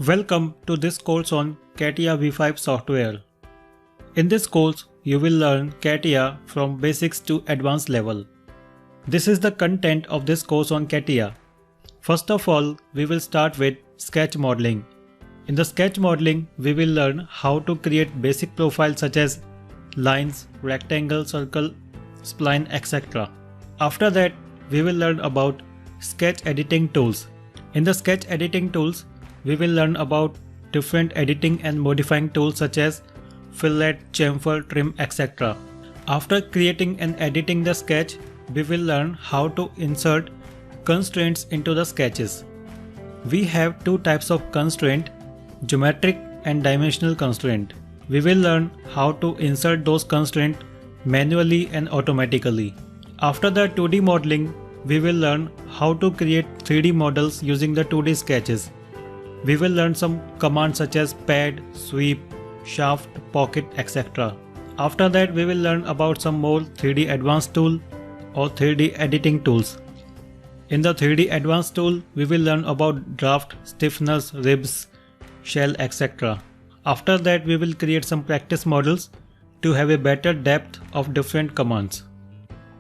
Welcome to this course on Catia V5 software. In this course, you will learn Catia from basics to advanced level. This is the content of this course on Catia. First of all, we will start with sketch modeling. In the sketch modeling, we will learn how to create basic profiles such as lines, rectangle, circle, spline, etc. After that, we will learn about sketch editing tools. In the sketch editing tools, we will learn about different editing and modifying tools such as fillet, chamfer, trim, etc. After creating and editing the sketch, we will learn how to insert constraints into the sketches. We have two types of constraint, geometric and dimensional constraint. We will learn how to insert those constraints manually and automatically. After the 2D modeling, we will learn how to create 3D models using the 2D sketches. We will learn some commands such as pad, sweep, shaft, pocket, etc. After that, we will learn about some more 3D advanced tool or 3D editing tools. In the 3D advanced tool, we will learn about draft, stiffeners, ribs, shell, etc. After that, we will create some practice models to have a better depth of different commands.